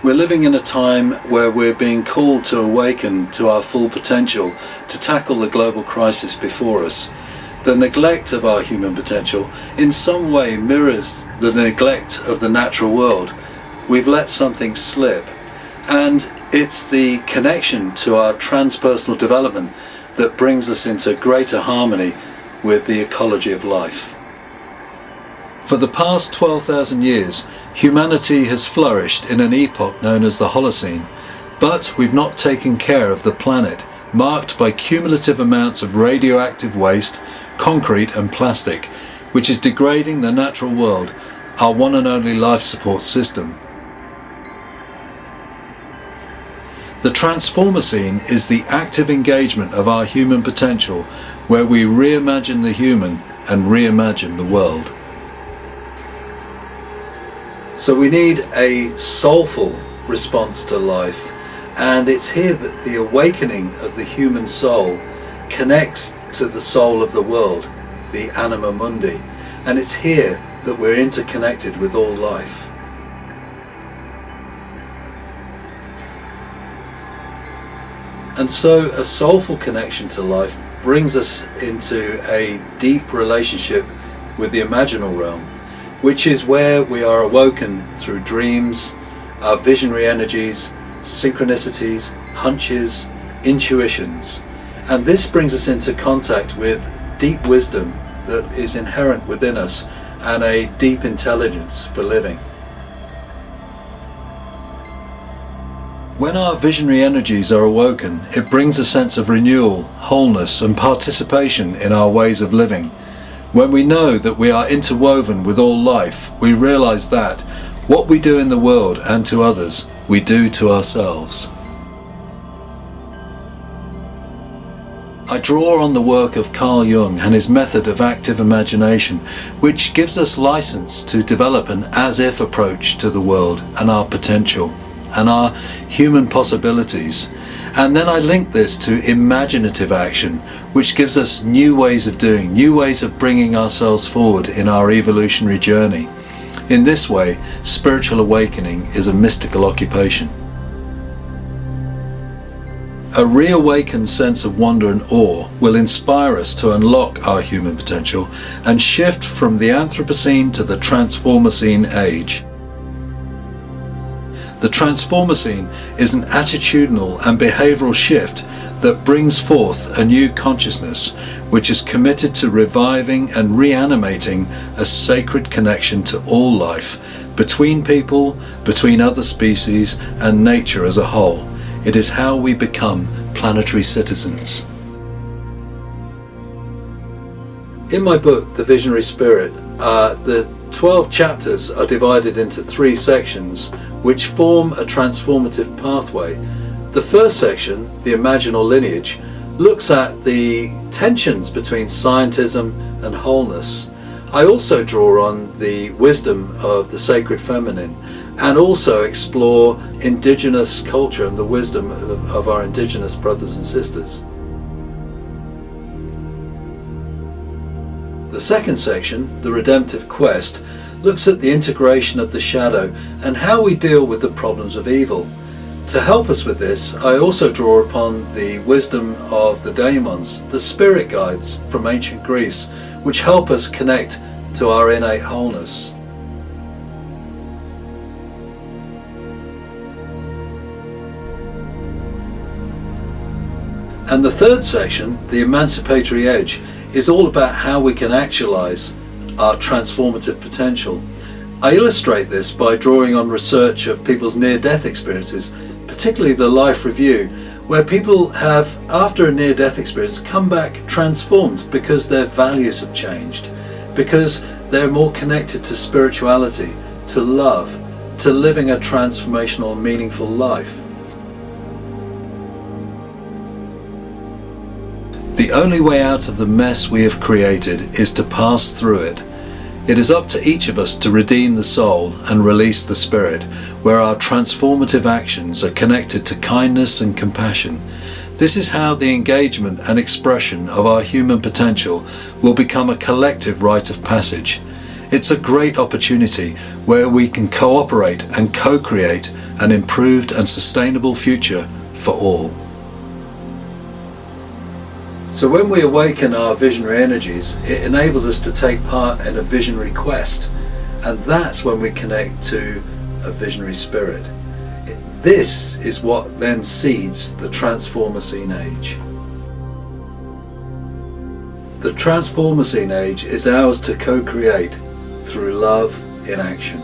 We're living in a time where we're being called to awaken to our full potential to tackle the global crisis before us. The neglect of our human potential in some way mirrors the neglect of the natural world. We've let something slip, and it's the connection to our transpersonal development that brings us into greater harmony with the ecology of life. For the past 12,000 years, humanity has flourished in an epoch known as the Holocene, but we've not taken care of the planet, marked by cumulative amounts of radioactive waste, concrete and plastic, which is degrading the natural world, our one and only life support system. The Transformacene is the active engagement of our human potential, where we reimagine the human and reimagine the world. So we need a soulful response to life, and it's here that the awakening of the human soul connects to the soul of the world, the anima mundi, and it's here that we're interconnected with all life. And so a soulful connection to life brings us into a deep relationship with the imaginal realm, which is where we are awoken through dreams, our visionary energies, synchronicities, hunches, intuitions. And this brings us into contact with deep wisdom that is inherent within us and a deep intelligence for living. When our visionary energies are awoken, it brings a sense of renewal, wholeness and participation in our ways of living. When we know that we are interwoven with all life, we realize that what we do in the world and to others, we do to ourselves. I draw on the work of Carl Jung and his method of active imagination, which gives us license to develop an as-if approach to the world and our potential and our human possibilities. And then I link this to imaginative action, which gives us new ways of doing, new ways of bringing ourselves forward in our evolutionary journey. In this way, spiritual awakening is a mystical occupation. A reawakened sense of wonder and awe will inspire us to unlock our human potential and shift from the Anthropocene to the Transformacene age. The Transformacene is an attitudinal and behavioral shift that brings forth a new consciousness, which is committed to reviving and reanimating a sacred connection to all life, between people, between other species, and nature as a whole. It is how we become planetary citizens. In my book, The Visionary Spirit, the 12 chapters are divided into 3 sections which form a transformative pathway. The first section, the imaginal lineage, looks at the tensions between scientism and wholeness. I also draw on the wisdom of the sacred feminine and also explore indigenous culture and the wisdom of our indigenous brothers and sisters. The second section, the redemptive quest, looks at the integration of the shadow and how we deal with the problems of evil. To help us with this, I also draw upon the wisdom of the daemons, the spirit guides from ancient Greece, which help us connect to our innate wholeness. And the third section, the emancipatory edge, is all about how we can actualize our transformative potential. I illustrate this by drawing on research of people's near-death experiences, particularly the life review, where people have, after a near-death experience, come back transformed because their values have changed, because they're more connected to spirituality, to love, to living a transformational and meaningful life. The only way out of the mess we have created is to pass through it. It is up to each of us to redeem the soul and release the spirit, where our transformative actions are connected to kindness and compassion. This is how the engagement and expression of our human potential will become a collective rite of passage. It's a great opportunity where we can cooperate and co-create an improved and sustainable future for all. So when we awaken our visionary energies, it enables us to take part in a visionary quest, and that's when we connect to a visionary spirit. This is what then seeds the Transformacene age. The Transformacene age is ours to co-create through love in action.